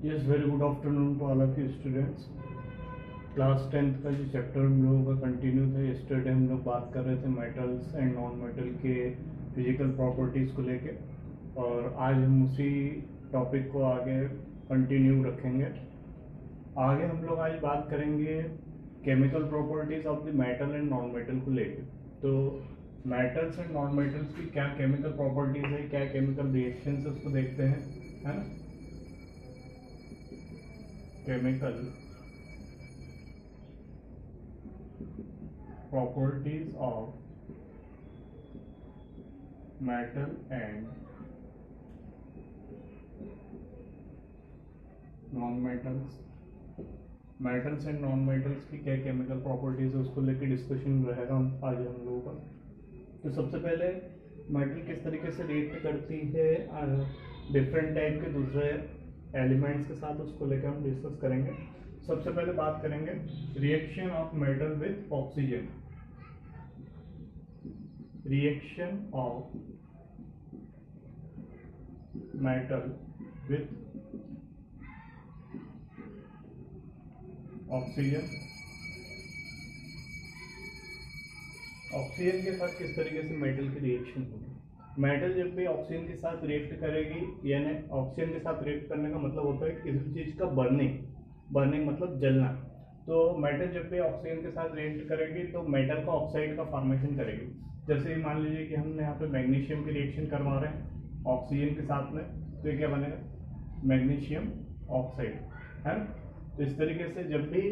Yes very good afternoon to all of you students. Class 10th का जो chapter हम लोगों का कंटिन्यू था, यस्टरडे हम लोग बात कर रहे थे मेटल्स एंड नॉन मेटल के फिजिकल प्रॉपर्टीज़ को लेके, और आज हम उसी टॉपिक को आगे कंटिन्यू रखेंगे। आगे हम लोग आज बात करेंगे chemical properties of the metal and non metal को लेके। तो मेटल्स एंड नॉन मेटल्स की क्या केमिकल प्रॉपर्टीज़ है, क्या केमिकल रिएक्शंस है, उसको देखते हैं, है ना। Chemical properties of metal and non-metals। Metals and non metals की क्या केमिकल प्रॉपर्टीज है उसको लेकर डिस्कशन रहेगा आज हम लोगों का। तो सबसे पहले मेटल किस तरीके से रिएक्ट करती है डिफरेंट टाइप के दूसरे एलिमेंट्स के साथ, उसको लेकर हम डिस्कस करेंगे। सबसे पहले बात करेंगे reaction of metal with oxygen. Reaction of metal with oxygen. Oxygen के साथ किस तरीके से मेटल की रिएक्शन होगी। मेटल जब भी ऑक्सीजन के साथ रिएक्ट करेगी, यानी ऑक्सीजन के साथ रिएक्ट करने का मतलब होता है किसी चीज़ का बर्निंग मतलब जलना। तो मेटल जब भी ऑक्सीजन के साथ रिएक्ट करेगी तो मेटल का ऑक्साइड का फॉर्मेशन करेगी। जैसे मान लीजिए कि हमने यहाँ पे मैग्नीशियम की रिएक्शन करवा रहे हैं ऑक्सीजन के साथ में, तो ये क्या बनेगा, मैग्नीशियम ऑक्साइड, है ना। तो इस तरीके से जब भी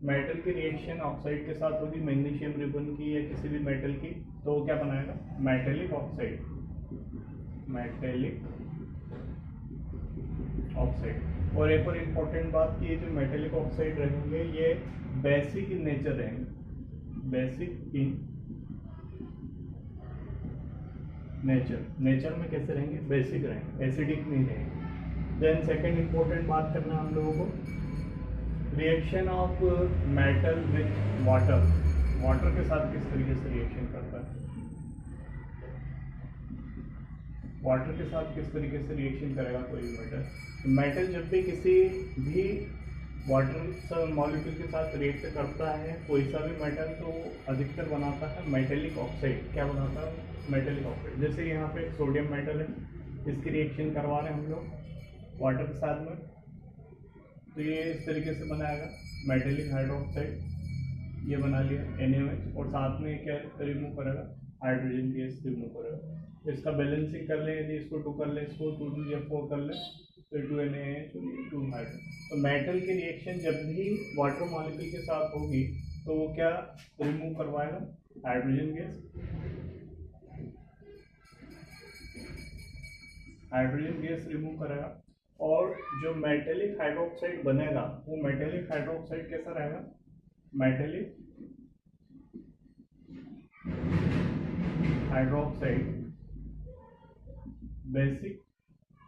मेटल की रिएक्शन ऑक्साइड के साथ होगी, मैग्नीशियम रिबन की या किसी भी मेटल की, तो वो क्या बनाएगा, मेटेलिक ऑक्साइड, मेटेलिक ऑक्साइड। और एक और इम्पोर्टेंट बात कि ये जो मेटेलिक ऑक्साइड रहेंगे ये बेसिक इन नेचर रहेंगे, बेसिक इन नेचर में कैसे रहेंगे, बेसिक रहेंगे, एसिडिक नहीं रहेंगे। देन सेकंड इम्पोर्टेंट बात करना हम लोगों को, reaction of metal with water के साथ किस तरीके से रिएक्शन करता है, वाटर के साथ किस तरीके से रिएक्शन करेगा कोई भी मेटल जब भी किसी भी वाटर मॉलिक्यूल के साथ रिएक्ट करता है कोई सा भी मेटल, तो अधिकतर बनाता है मेटेलिक ऑक्साइड। क्या बनाता है, मेटेलिक ऑक्साइड। जैसे यहाँ पे सोडियम मेटल है, इसकी रिएक्शन करवा रहे हैं हम लोग वाटर के साथ में, तो ये इस तरीके से बनाएगा मेटेलिक हाइड्रोक्साइड, ये बना लिया NaOH, और साथ में क्या रिमूव करेगा, हाइड्रोजन गैस रिमूव करेगा। इसका बैलेंसिंग कर लें, यदि इसको 2 कर ले, इसको 2 या 4 कर ले, तो 2NaOH 2 हाइड्रोजन। तो मेटल की रिएक्शन जब भी वाटर मॉलिक्यूल के साथ होगी तो वो क्या रिमूव करवाएगा, हाइड्रोजन गैस, रिमूव करेगा। और जो मेटेलिक हाइड्रोक्साइड बनेगा वो मेटेलिक हाइड्रोक्साइड कैसा रहेगा, मेटेलिक हाइड्रोक्साइड बेसिक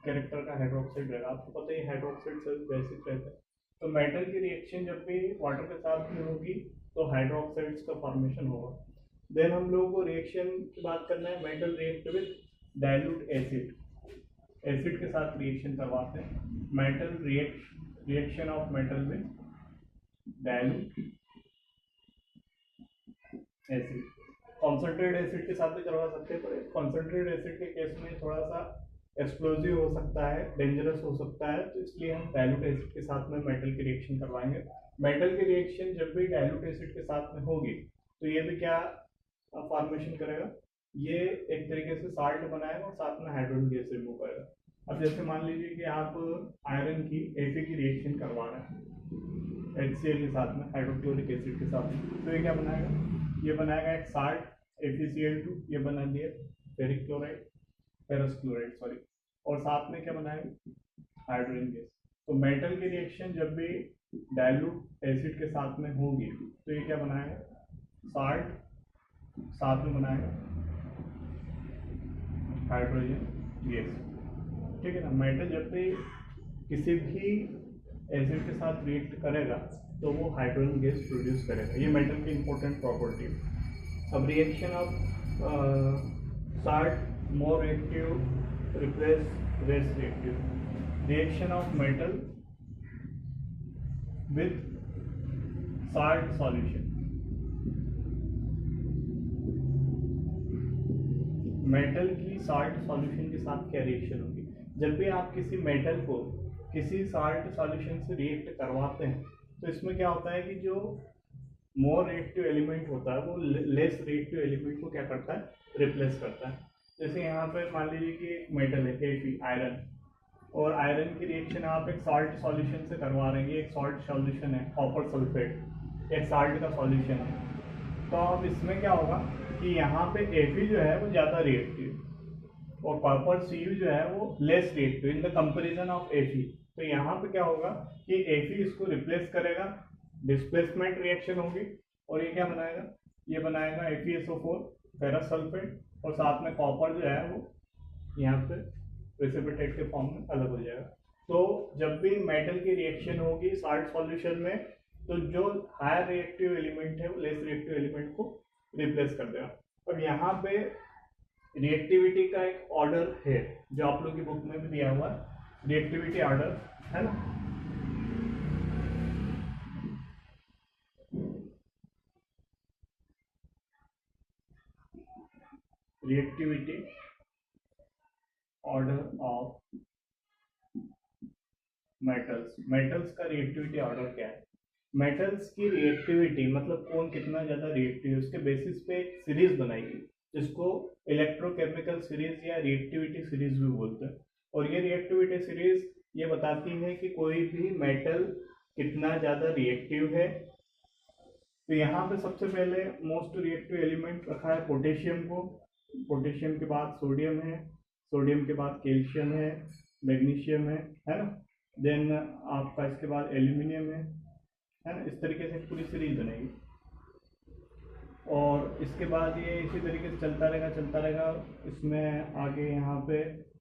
कैरेक्टर का हाइड्रोक्साइड रहेगा। आपको पता है हाइड्रोक्साइड सभी बेसिक रहता है। तो मेटल की रिएक्शन जब भी वाटर के साथ में होगी तो हाइड्रोक्साइड्स का फॉर्मेशन होगा। देन हम लोगों को रिएक्शन की बात करना है, metal react with dilute acid के साथ रिएक्शन करवाते हैं। Metal reaction of metal with dilute acid. Concentrate acid के साथ भी करवा सकते हैं, पर कॉन्सेंट्रेट एसिड के केस में थोड़ा सा एक्सप्लोजिव हो सकता है, डेंजरस हो सकता है, तो इसलिए हम डाइल्यूट एसिड के साथ में मेटल की रिएक्शन करवाएंगे। मेटल की रिएक्शन जब भी डाइल्यूट एसिड के साथ में होगी तो ये भी क्या फॉर्मेशन करेगा, ये एक तरीके से साल्ट बनाएगा और साथ में हाइड्रोजन गैस रिमूव करेगा। अब जैसे मान लीजिए कि आप आयरन की Fe की रिएक्शन करवा रहे हैं HCl के साथ में, हाइड्रोक्लोरिक एसिड के साथ में, तो ये क्या बनाएगा, ये बनाएगा एक साल्ट FeCl2, ये बना दिया फेरस क्लोराइड सॉरी, और साथ में क्या बनाएगा, हाइड्रोजन गैस। तो मेटल की रिएक्शन जब भी डाइल्यूट एसिड के साथ में होगी तो ये क्या बनाएगा, साल्ट, साथ में बनाएगा हाइड्रोजन गैस, ठीक है ना। मेटल जब भी किसी भी एसिड के साथ रिएक्ट करेगा तो वो हाइड्रोजन गैस प्रोड्यूस करेगा, ये मेटल की इंपॉर्टेंट प्रॉपर्टी है। अब reaction of salt more reactive replace less reactive, reaction of metal with salt solution. Metal की साल्ट सॉल्यूशन के साथ क्या रिएक्शन होगी? जब भी आप किसी मेटल को किसी साल्ट सॉल्यूशन से रिएक्ट करवाते हैं तो इसमें क्या होता है कि जो मोर रिएक्टिव एलिमेंट होता है वो लेस रिएक्टिव एलिमेंट को क्या करता है, रिप्लेस करता है। जैसे यहाँ पे मान लीजिए कि एक मेटल है Fe आयरन, और आयरन की रिएक्शन आप एक सॉल्ट सॉल्यूशन से करवा रहे हैं। ये एक सॉल्ट सॉल्यूशन है, कॉपर सल्फेट, एक साल्ट का सॉल्यूशन है। तो अब इसमें क्या होगा कि यहाँ पे Fe जो है वो ज़्यादा रिएक्टिव और कॉपर Cu जो है वो less reactive in the comparison of Fe। तो यहाँ पे क्या होगा कि Fe इसको रिप्लेस करेगा, डिस्प्लेसमेंट रिएक्शन होगी, और ये क्या बनाएगा, ये बनाएगा FeSO4 फेरस सल्फेट, और साथ में कॉपर जो है वो यहाँ पे प्रेसिपिटेट के फॉर्म में अलग हो जाएगा। तो जब भी मेटल की रिएक्शन होगी साल्ट सॉल्यूशन में, तो जो हायर रिएक्टिव एलिमेंट है वो लेस रिएक्टिव एलिमेंट को रिप्लेस कर देगा। अब यहाँ पे रिएक्टिविटी का एक ऑर्डर है जो आप लोग की बुक में भी दिया हुआ है, रिएक्टिविटी ऑर्डर है ना। Reactivity order of metals. Metals का रिएक्टिविटी ऑर्डर क्या है? मेटल्स की रिएक्टिविटी मतलब कौन कितना ज़्यादा रिएक्टिव है उसके बेसिस पे एक सीरीज बनाएगी जिसको इलेक्ट्रोकेमिकल सीरीज या रिएक्टिविटी सीरीज भी बोलते हैं। और ये रिएक्टिविटी सीरीज ये बताती है कि कोई भी मेटल कितना ज़्यादा रिएक्टिव है। तो यहाँ पे सबसे पहले मोस्ट रिएक्टिव एलिमेंट रखा है पोटेशियम को, पोटेशियम के बाद सोडियम है, सोडियम के बाद कैल्शियम है, मैग्नीशियम है ना। देन आपका इसके बाद एल्यूमिनियम है ना। इस तरीके से पूरी सीरीज बनेगी, और इसके बाद ये इसी तरीके से चलता रहेगा। इसमें आगे यहाँ पे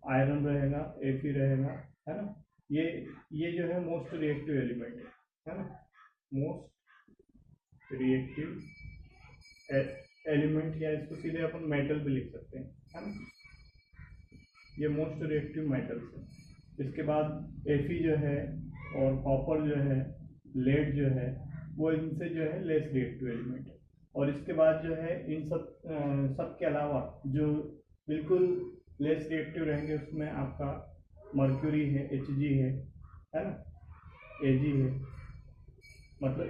आयरन रहेगा, Fe रहेगा, है ना। ये जो है मोस्ट रिएक्टिव एलिमेंट है ना, मोस्ट रिएक्टिव एलिमेंट, या इसको सीधे अपन मेटल भी लिख सकते हैं, है ना। ये मोस्ट रिएक्टिव मेटल्स है। इसके बाद Fe जो है और कॉपर जो है, लेड जो है, वो इनसे जो है लेस रिएक्टिव एलिमेंट है। और इसके बाद जो है इन सब के अलावा जो बिल्कुल लेस रिएक्टिव रहेंगे उसमें आपका मर्क्यूरी है, Hg है ना, Ag है। मतलब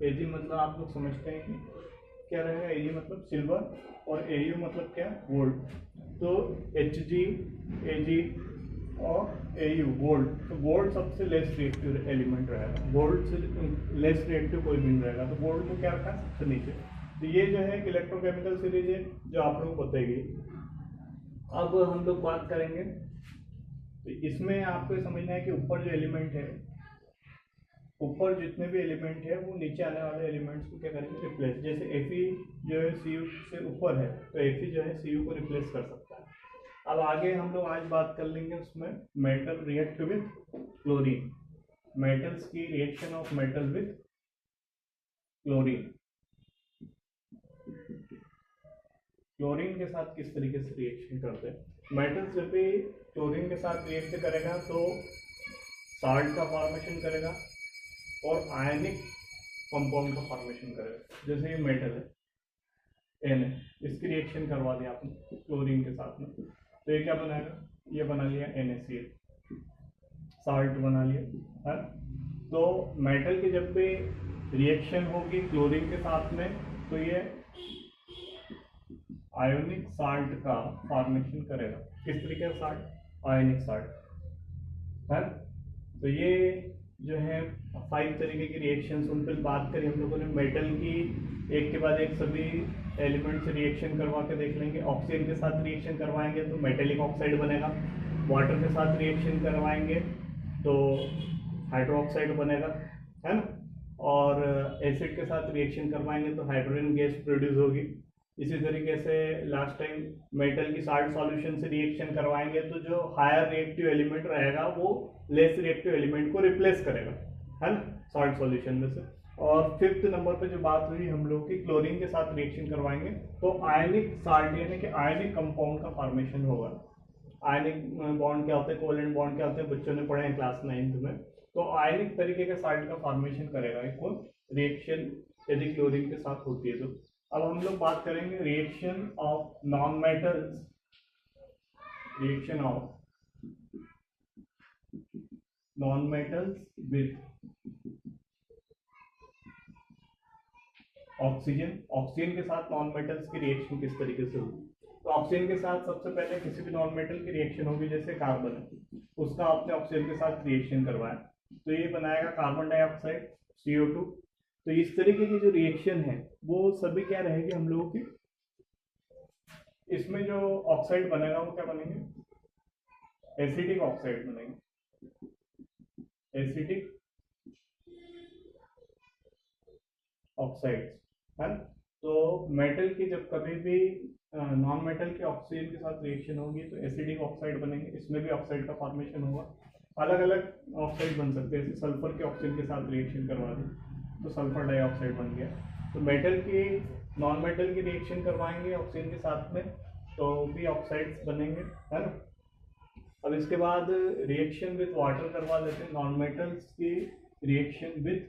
Ag मतलब आप लोग समझते हैं कि क्या रहेगा। Ag मतलब सिल्वर और Au मतलब क्या, गोल्ड। तो Hg, Ag और Au गोल्ड। तो गोल्ड सबसे लेस रिएक्टिव एलिमेंट रहेगा, गोल्ड से लेस रिएक्टिव कोई भी नहीं रहेगा। तो गोल्ड को क्या रखा है, सबसे नीचे। तो ये जो है इलेक्ट्रोकेमिकल सीरीज है जो आप लोगों को बताएगी। अब हम लोग बात करेंगे, तो इसमें आपको समझना है कि ऊपर जो एलिमेंट है, ऊपर जितने भी एलिमेंट है वो नीचे आने वाले एलिमेंट्स को क्या करेंगे, रिप्लेस। जैसे Fe जो है Cu से ऊपर है तो Fe जो है Cu को रिप्लेस कर सकता है। अब आगे हम लोग आज बात कर लेंगे उसमें metal react with chlorine, metals की reaction of metal with chlorine. Chlorine के साथ किस तरीके से रिएक्शन करते हैं मेटल्स? जब भी क्लोरीन के साथ रिएक्ट करेगा तो साल्ट का फॉर्मेशन करेगा और आयनिक कंपाउंड का फॉर्मेशन करेगा। जैसे ये मेटल है Na, इसकी रिएक्शन करवा दिया आपने क्लोरीन के साथ में, तो ये क्या बनाएगा, ये बना लिया NaCl, साल्ट बना लिया, है। तो मेटल की जब भी रिएक्शन होगी क्लोरीन के साथ में तो ये आयोनिक साल्ट का फॉर्मेशन करेगा। किस तरीके का साल्ट, आयोनिक साल्ट, है। तो ये जो है 5 तरीके की रिएक्शन उन पर बात करी हम लोगों ने। मेटल की एक के बाद एक सभी एलिमेंट से रिएक्शन करवा के देख लेंगे। ऑक्सीजन के साथ रिएक्शन करवाएंगे तो मेटेलिक ऑक्साइड बनेगा, वाटर के साथ रिएक्शन करवाएंगे तो हाइड्रोक्साइड बनेगा, है ना। और एसिड के साथ रिएक्शन करवाएंगे तो हाइड्रोजन गैस प्रोड्यूस होगी। इसी तरीके से लास्ट टाइम मेटल की साल्ट सॉल्यूशन से रिएक्शन करवाएंगे तो जो हायर रिएक्टिव एलिमेंट रहेगा वो लेस रिएक्टिव एलिमेंट को रिप्लेस करेगा, है ना, साल्ट सॉल्यूशन में से। और 5th नंबर पे जो बात हुई हम लोग की क्लोरीन के साथ रिएक्शन करवाएंगे तो आयनिक साल्ट यानी कि आयनिक कंपाउंड का फॉर्मेशन होगा। आयनिक बॉन्ड क्या होते हैं, कोवेलेंट बॉन्ड क्या होते हैं, बच्चों ने पढ़े हैं क्लास 9th में। तो आयनिक तरीके के साल्ट का फॉर्मेशन करेगा कौन, रिएक्शन यदि क्लोरीन के साथ होती है तो। अब हम लोग बात करेंगे reaction of non metals, reaction of non metals with oxygen. Oxygen के साथ नॉन मेटल्स की रिएक्शन किस तरीके से होगी। तो ऑक्सीजन के साथ सबसे पहले किसी भी नॉन मेटल की रिएक्शन होगी, जैसे कार्बन है, उसका आपने ऑक्सीजन के साथ रिएक्शन करवाया तो ये बनाएगा कार्बन डाइऑक्साइड CO2। तो इस तरीके की जो रिएक्शन है वो सभी क्या रहेगी हम लोगों की, इसमें जो ऑक्साइड बनेगा वो क्या बनेंगे, एसिटिक ऑक्साइड बनेंगे, एसिटिक ऑक्साइड है ना। तो मेटल की जब कभी भी नॉन मेटल के ऑक्सीजन के साथ रिएक्शन होगी तो एसिडिक ऑक्साइड बनेंगे, इसमें भी ऑक्साइड का फॉर्मेशन होगा। अलग अलग ऑक्साइड बन सकते हैं, जैसे सल्फर के ऑक्सीजन के साथ रिएक्शन करवा दें तो सल्फर डाइऑक्साइड बन गया। तो मेटल की नॉन मेटल की रिएक्शन करवाएंगे ऑक्सीजन के साथ में तो भी ऑक्साइड्स बनेंगे, है ना। अब इसके बाद रिएक्शन विथ वाटर करवा लेते हैं, नॉन मेटल्स की रिएक्शन विथ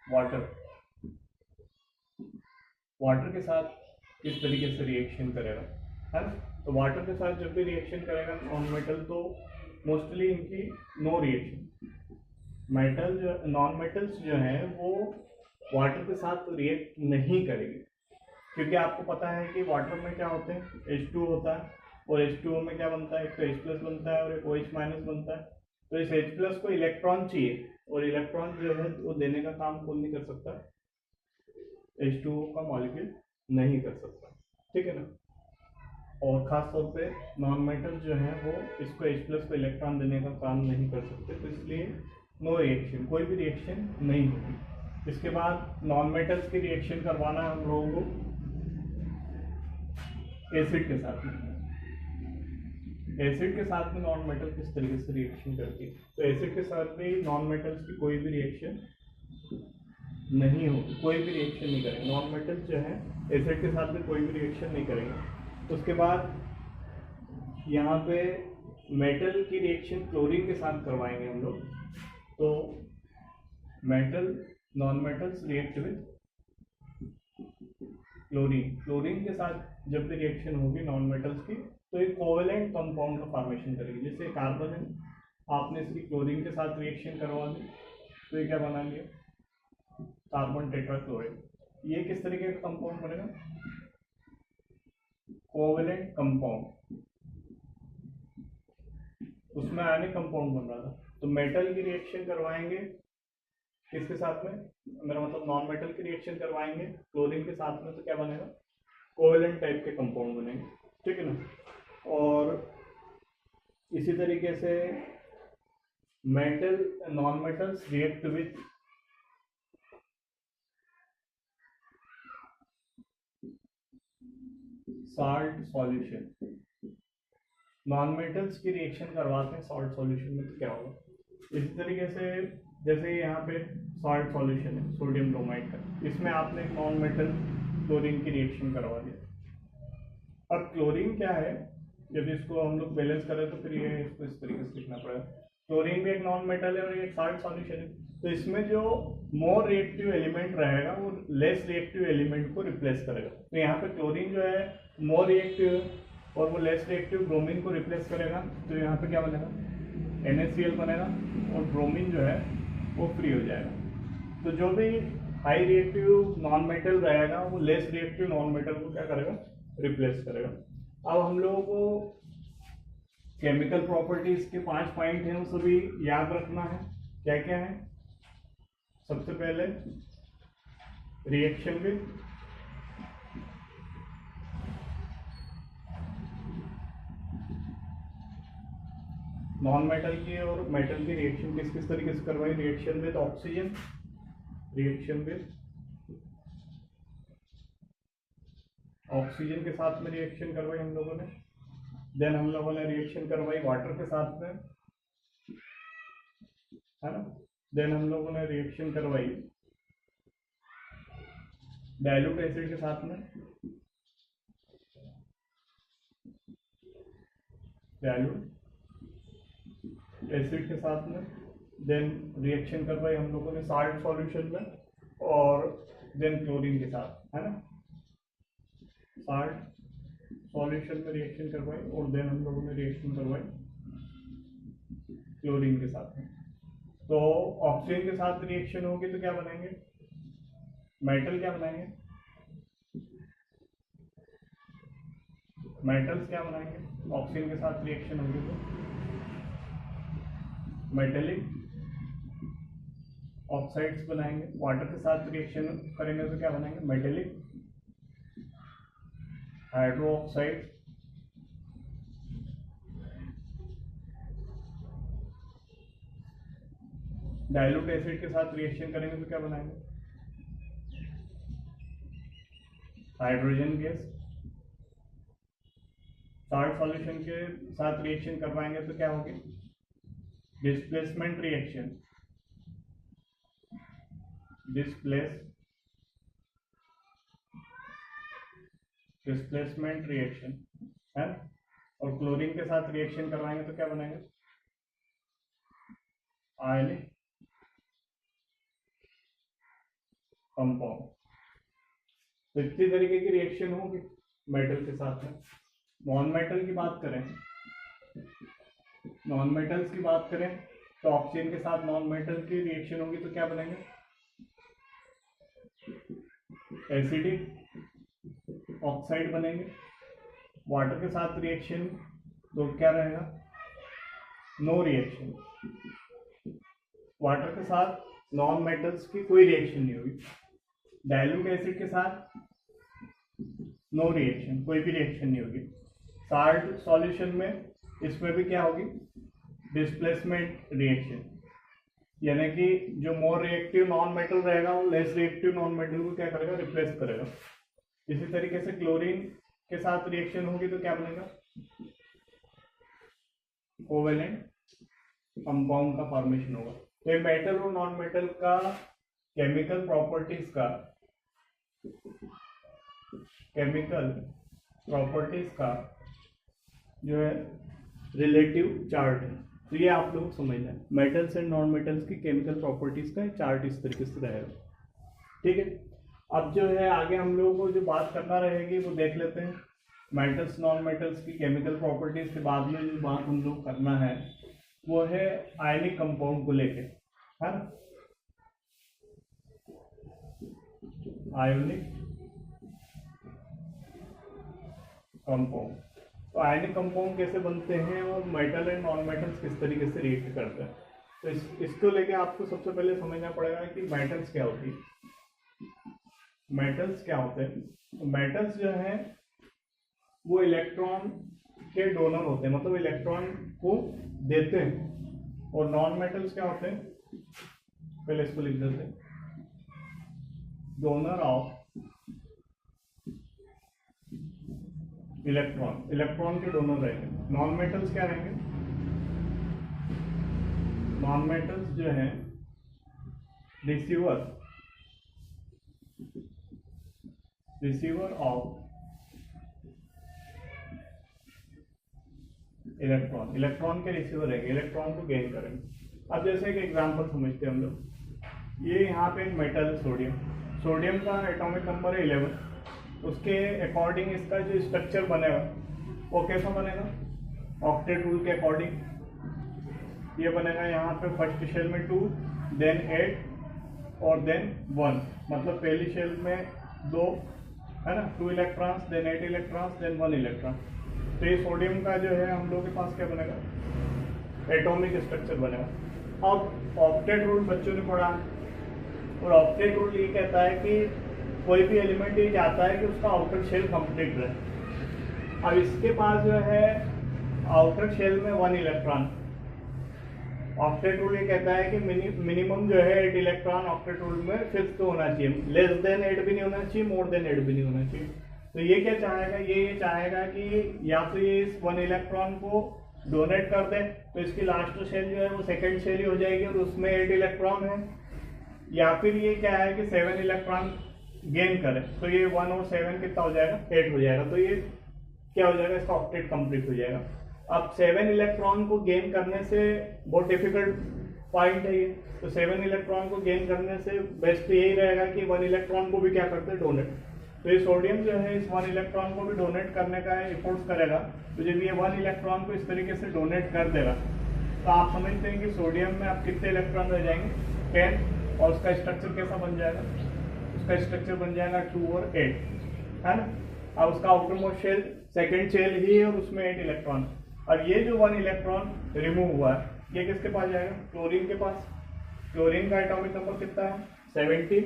वाटर, वाटर के साथ किस तरीके से रिएक्शन करेगा, है ना। तो वाटर के साथ जब भी रिएक्शन करेगा नॉन मेटल तो मोस्टली इनकी नो रिएक्शन, मेटल जो नॉन मेटल्स जो हैं वो वाटर के साथ रिएक्ट नहीं करेंगे, क्योंकि आपको पता है कि वाटर में क्या होते हैं, H2 होता है और H2O में क्या बनता है, एक तो H+ बनता है और एक OH- बनता है। तो इस H+ को इलेक्ट्रॉन चाहिए और इलेक्ट्रॉन जो है वो देने का काम कौन नहीं कर सकता, H2O का मॉलिक्यूल नहीं कर सकता, ठीक है ना। और ख़ास तौर पे नॉन मेटल जो है वो इसको H+ को इलेक्ट्रॉन देने का काम नहीं कर सकते, तो इसलिए नो रिएक्शन, कोई भी रिएक्शन नहीं होगी। इसके बाद नॉन मेटल्स की रिएक्शन करवाना है हम लोगों को एसिड के साथ में। एसिड के साथ में नॉन मेटल किस तरीके से रिएक्शन करती है, तो एसिड के साथ भी नॉन मेटल्स की कोई भी रिएक्शन नहीं होगी, कोई भी रिएक्शन नहीं करेंगे, नॉन मेटल्स जो है एसिड के साथ में कोई भी रिएक्शन नहीं करेंगे। उसके बाद यहाँ पे मेटल की रिएक्शन क्लोरीन के साथ करवाएंगे हम लोग, तो metal non metals react with chlorine, chlorine के साथ जब भी रिएक्शन होगी नॉन मेटल्स की तो एक कोवेलेंट कंपाउंड का फॉर्मेशन करेगी। जैसे कार्बन है, आपने इसकी क्लोरीन के साथ रिएक्शन करवा दी तो ये क्या बना लिया, कार्बन टेट्राक्लोराइड। ये किस तरीके का कंपाउंड बनेगा, कोवेलेंट कंपाउंड, उसमें आयनिक कंपाउंड बन रहा था। तो मेटल की रिएक्शन करवाएंगे किसके साथ में, मेरा मतलब नॉन मेटल की रिएक्शन करवाएंगे क्लोरीन के साथ में तो क्या बनेगा, कोवेलेंट टाइप के कंपाउंड बनेंगे, ठीक है ना। और इसी तरीके से metal non metals react with salt solution, non metals की रिएक्शन करवाते हैं सॉल्ट सॉल्यूशन में तो क्या होगा, इसी तरीके से जैसे यहाँ पे सॉल्ट सॉल्यूशन है सोडियम ब्रोमाइड का, इसमें आपने एक नॉन मेटल क्लोरीन की रिएक्शन करवा दिया। अब क्लोरीन क्या है, जब इसको हम लोग बैलेंस करें तो फिर ये इसको इस तरीके से लिखना पड़ेगा, क्लोरीन भी एक नॉन मेटल है और ये सॉल्ट सॉल्यूशन है, तो इसमें जो मोर रिएक्टिव एलिमेंट रहेगा वो लेस रिएक्टिव एलिमेंट को रिप्लेस करेगा। तो यहाँ पे क्लोरीन जो है मोर रिएक्टिव और वो लेस रिएक्टिव ब्रोमीन को रिप्लेस करेगा, तो यहाँ पे क्या बनेगा, NaCl बनेगा और ब्रोमीन जो है वो फ्री हो जाएगा। तो जो भी हाई रिएक्टिव नॉन मेटल रहेगा वो लेस रिएक्टिव नॉन मेटल को क्या करेगा, रिप्लेस करेगा। अब हम लोगों को केमिकल प्रॉपर्टीज के 5 पॉइंट हैं, वो सभी याद रखना है। क्या क्या है, सबसे पहले रिएक्शन विद नॉन मेटल की और मेटल की रिएक्शन किस किस तरीके से करवाई, reaction with oxygen, reaction with oxygen के साथ में रिएक्शन करवाई हम लोगों ने, देन हम लोगों ने रिएक्शन करवाई वाटर के साथ में, है ना, देन हम लोगों ने रिएक्शन करवाई डाइल्यूट एसिड के साथ में, डाइल्यूट एसिड के साथ में, देन रिएक्शन करवाई हम लोगों ने साल्ट सॉल्यूशन में, और देन क्लोरीन के साथ, है ना। साल्ट सॉल्यूशन में रिएक्शन करवाई और देन हम लोगों ने रिएक्शन करवाई क्लोरीन के साथ में। तो ऑक्सीजन के साथ रिएक्शन होगी तो क्या बनाएंगे, मेटल क्या बनाएंगे, मेटल्स क्या बनाएंगे, ऑक्सीजन के साथ रिएक्शन होगी तो मेटेलिक ऑक्साइड्स बनाएंगे। वाटर के साथ रिएक्शन करेंगे तो क्या बनाएंगे, metallic hydro oxide. Dilute acid के साथ रिएक्शन करेंगे तो क्या बनाएंगे, हाइड्रोजन गैस। साल्ट सॉल्यूशन के साथ रिएक्शन करवाएंगे तो क्या होगी, डिस्प्लेसमेंट रिएक्शन, डिस्प्लेसमेंट रिएक्शन है। और क्लोरीन के साथ रिएक्शन करवाएंगे तो क्या बनाएंगे, आयनिक कंपाउंड। तो इतनी तरीके की रिएक्शन होगी मेटल के साथ में। नॉन मेटल की बात करें, नॉन मेटल्स की बात करें तो ऑक्सीजन के साथ नॉन मेटल की रिएक्शन होगी तो क्या बनेंगे, एसिडिक ऑक्साइड बनेंगे। वाटर के साथ रिएक्शन तो क्या रहेगा, नो रिएक्शन। वाटर के साथ नॉन मेटल्स की कोई रिएक्शन नहीं होगी। डाइल्यूट एसिड के साथ नो रिएक्शन, कोई भी रिएक्शन नहीं होगी। साल्ट सॉल्यूशन में इसमें भी क्या होगी, डिस्प्लेसमेंट रिएक्शन, यानी कि जो मोर रिएक्टिव नॉन मेटल रहेगा वो लेस रिएक्टिव नॉन मेटल को क्या करेगा, रिप्लेस करेगा। इसी तरीके से क्लोरीन के साथ रिएक्शन होगी तो क्या बनेगा, कोवेलेंट कंपाउंड का फॉर्मेशन होगा। तो ये मेटल और नॉन मेटल का केमिकल प्रॉपर्टीज का जो है रिलेटिव चार्ट है। तो ये आप लोग समझ लें, मेटल्स एंड नॉन मेटल्स की केमिकल प्रॉपर्टीज का चार्ट इस तरीके से रहेगा। ठीक है, अब जो है आगे हम लोगों को जो बात करना रहेगी वो देख लेते हैं। मेटल्स नॉन मेटल्स की केमिकल प्रॉपर्टीज के बाद में जो बात हम लोग करना है वो है आयनिक कंपाउंड को लेके, है ना। आयोनिक कंपाउंड, तो आयनिक कंपाउंड कैसे बनते हैं और मेटल एंड नॉन मेटल्स किस तरीके से रिएक्ट करते हैं, तो इसको लेके आपको सबसे पहले समझना पड़ेगा कि मेटल्स क्या होती है। मेटल्स क्या होते हैं, मेटल्स जो है वो इलेक्ट्रॉन के डोनर होते हैं, मतलब इलेक्ट्रॉन को देते हैं। और नॉन मेटल्स क्या होते हैं, पहले इसको लिख देते हैं, डोनर ऑफ इलेक्ट्रॉन, इलेक्ट्रॉन के डोनर रहेंगे। नॉन मेटल्स क्या रहेंगे, नॉन मेटल्स जो है रिसीवर ऑफ इलेक्ट्रॉन, इलेक्ट्रॉन के रिसीवर रहेंगे, इलेक्ट्रॉन को गेन करेंगे। अब जैसे एक एग्जांपल समझते हैं हम लोग, ये यहाँ पे एक मेटल है सोडियम, सोडियम का एटॉमिक नंबर है 11, उसके अकॉर्डिंग इसका जो स्ट्रक्चर बनेगा वो कैसा बनेगा, ऑक्टेट रूल के अकॉर्डिंग ये बनेगा। यहाँ पे फर्स्ट शेल में 2, देन 8 और देन 1, मतलब पहली शेल में 2 है ना, 2 electrons, then 8 electrons, then 1 electron. तो ये सोडियम का जो है हम लोग के पास क्या बनेगा, एटॉमिक स्ट्रक्चर बनेगा। अब ऑक्टेट रूल बच्चों ने पढ़ा, और ऑक्टेट रूल ये कहता है कि कोई भी एलिमेंट ये चाहता है कि उसका आउटर शेल कंप्लीट रहे। अब इसके पास जो है आउटर शेल में 1 इलेक्ट्रॉन, ऑक्टेट रूल ये कहता है कि मिनिमम जो है 8 इलेक्ट्रॉन ऑक्टेट रूल में फिक्स तो होना चाहिए, लेस देन 8 भी नहीं होना चाहिए, मोर देन 8 भी नहीं होना चाहिए। तो ये क्या चाहेगा, ये चाहेगा कि या तो ये इस 1 इलेक्ट्रॉन को डोनेट कर दे, तो इसकी लास्ट शेल जो है वो सेकंड शेल ही हो जाएगी और उसमें 8 इलेक्ट्रॉन है, या फिर ये क्या है कि 7 इलेक्ट्रॉन गेन करे, तो ये 1 और 7 कितना हो जाएगा, 8 हो जाएगा। तो ये क्या हो जाएगा, इसका ऑक्टेट कंप्लीट हो जाएगा। अब 7 इलेक्ट्रॉन को गेन करने से बहुत डिफिकल्ट पॉइंट है ये। तो 7 इलेक्ट्रॉन को गेन करने से बेस्ट यही रहेगा कि 1 इलेक्ट्रॉन को भी क्या करते हैं, डोनेट। तो ये सोडियम जो है इस 1 इलेक्ट्रॉन को भी डोनेट करने का एफर्ट्स करेगा। तो जब ये 1 इलेक्ट्रॉन को इस तरीके से डोनेट कर देगा तो आप समझते हैं कि सोडियम में आप कितने इलेक्ट्रॉन रह जाएंगे, 10, और उसका स्ट्रक्चर कैसा बन जाएगा, उसका स्ट्रक्चर बन जाएगा 2 और 8, है ना। अब उसका आउटरमोस्ट शेल सेकेंड शेल ही है और उसमें 8 इलेक्ट्रॉन। और ये जो 1 इलेक्ट्रॉन रिमूव हुआ है ये किसके पास जाएगा, क्लोरीन के पास। क्लोरीन का एटॉमिक नंबर कितना है, 17,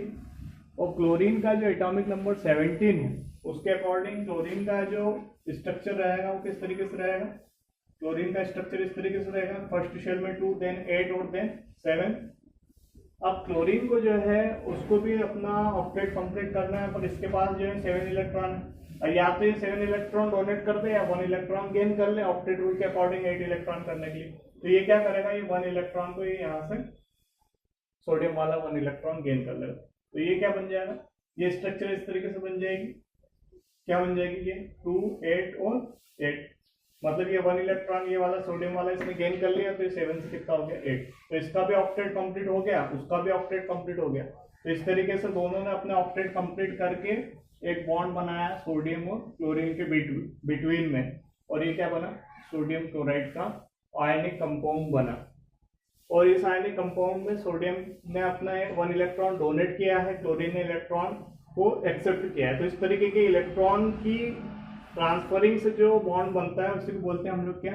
और क्लोरीन का जो एटॉमिक नंबर 17 है उसके अकॉर्डिंग क्लोरीन का जो स्ट्रक्चर रहेगा वो किस तरीके से रहेगा, क्लोरीन का स्ट्रक्चर इस तरीके से रहेगा, फर्स्ट शेल में 2, देन 8 और देन 7। अब क्लोरीन को जो है उसको भी अपना ऑक्टेट कंप्लीट करना है, पर इसके पास जो है 7 इलेक्ट्रॉन है। या तो ये 7 इलेक्ट्रॉन डोनेट कर दे या 1 इलेक्ट्रॉन गेन कर ले ऑक्टेट रूल के अकॉर्डिंग 8 इलेक्ट्रॉन करने के लिए। तो ये क्या करेगा, ये 1 इलेक्ट्रॉन को ये यहाँ से सोडियम वाला 1 इलेक्ट्रॉन गेन कर लेगा। तो ये क्या बन जाएगा, ये स्ट्रक्चर इस तरीके से बन जाएगी, क्या बन जाएगी ये 2, 8 और 8। मतलब ये 1 इलेक्ट्रॉन ये वाला सोडियम वाला इसने गेन कर लिया, तो ये 7 से कितना हो गया, 8। तो इसका भी ऑक्टेट कंप्लीट हो गया, उसका भी ऑक्टेट कंप्लीट हो गया। तो इस तरीके से दोनों ने अपने ऑक्टेट कंप्लीट करके एक बॉन्ड बनाया सोडियम और क्लोरीन के बिटवीन में, और ये क्या बना, सोडियम क्लोराइड का आयनिक कंपाउंड बना। और इस आयनिक कंपाउंड में सोडियम ने अपना 1 इलेक्ट्रॉन डोनेट किया है, क्लोरीन ने इलेक्ट्रॉन को एक्सेप्ट किया है। तो इस तरीके के इलेक्ट्रॉन की ट्रांसफरिंग से जो बॉन्ड बनता है उसी को बोलते हैं हम लोग क्या,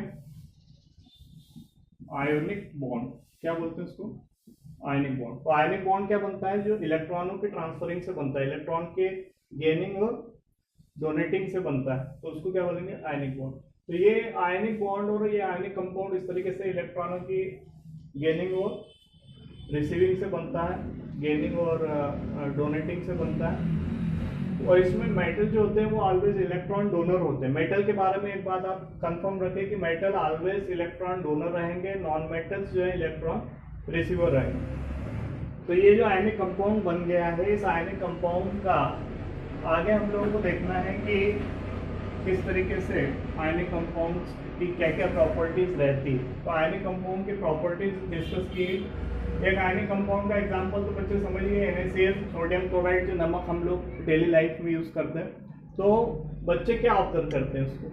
आयोनिक बॉन्ड। क्या बोलते हैं उसको, आयनिक बॉन्ड। तो आयनिक बॉन्ड क्या बनता है, जो इलेक्ट्रॉनों की ट्रांसफरिंग से बनता है, इलेक्ट्रॉन के गेनिंग और डोनेटिंग से बनता है, तो उसको क्या बोलेंगे, आयनिक बॉन्ड। तो ये आयनिक बॉन्ड और ये आयनिक कंपाउंड इस तरीके से इलेक्ट्रॉनों की गेनिंग और रिसीविंग से बनता है, गेनिंग और डोनेटिंग से बनता है। और इसमें मेटल जो होते हैं वो ऑलवेज इलेक्ट्रॉन डोनर होते हैं। मेटल के बारे में एक बात आप कंफर्म रखें कि मेटल ऑलवेज इलेक्ट्रॉन डोनर रहेंगे, नॉन मेटल्स जो है इलेक्ट्रॉन रिसीवर रहेंगे। तो ये जो आयनिक कंपाउंड बन गया है, इस आयनिक कंपाउंड का आगे हम लोगों को देखना है कि किस तरीके से आयनिक कंपाउंड्स की क्या क्या प्रॉपर्टीज रहती है। तो आयनिक कंपाउंड की प्रॉपर्टीज डिस्कस की। एक आयनिक कंपाउंड का एग्जांपल तो बच्चे समझ लिए, NaCl, सोडियम क्लोराइड, जो नमक हम लोग डेली लाइफ में यूज करते हैं। तो बच्चे क्या ऑब्जर्व करते हैं उसको,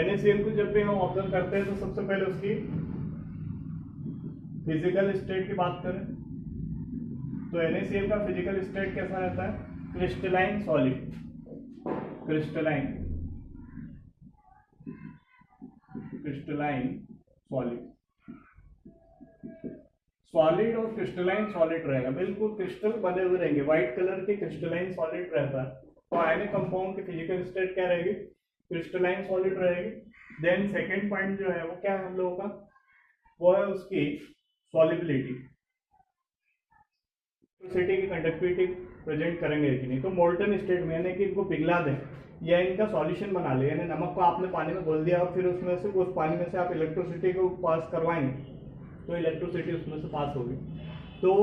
NaCl को जब भी हम ऑब्जर्व करते हैं तो सबसे पहले उसकी फिजिकल स्टेट की बात करें तो NaCl का फिजिकल स्टेट कैसा रहता है, crystalline solid. Crystalline solid, solid और क्रिस्टलाइन सॉलिड रहेगा, बिल्कुल क्रिस्टल बने हुए रहेंगे, व्हाइट कलर के क्रिस्टलाइन सॉलिड रहता है। तो आयनिक कंपाउंड की फिजिकल स्टेट क्या रहेगी, क्रिस्टलाइन सॉलिड रहेगी। देन सेकंड पॉइंट जो है वो क्या है हम लोगों का, वो है उसकी सॉलिबिलिटी, की कंडक्टिविटी प्रेजेंट करेंगे कि नहीं। तो मोल्टन स्टेट में यानी कि इनको पिघला दें या इनका सॉल्यूशन बना ले, यानी नमक को आपने पानी में घोल दिया और फिर उसमें से उस पानी में से आप इलेक्ट्रिसिटी को पास करवाएंगे तो इलेक्ट्रिसिटी उसमें से पास होगी। तो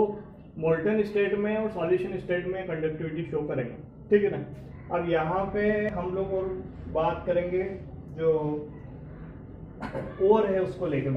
मोल्टन स्टेट में और सॉल्यूशन स्टेट में कंडक्टिविटी शो करेंगे, ठीक है ना। अब यहाँ पे हम लोग और बात करेंगे जो ओर है उसको लेकर।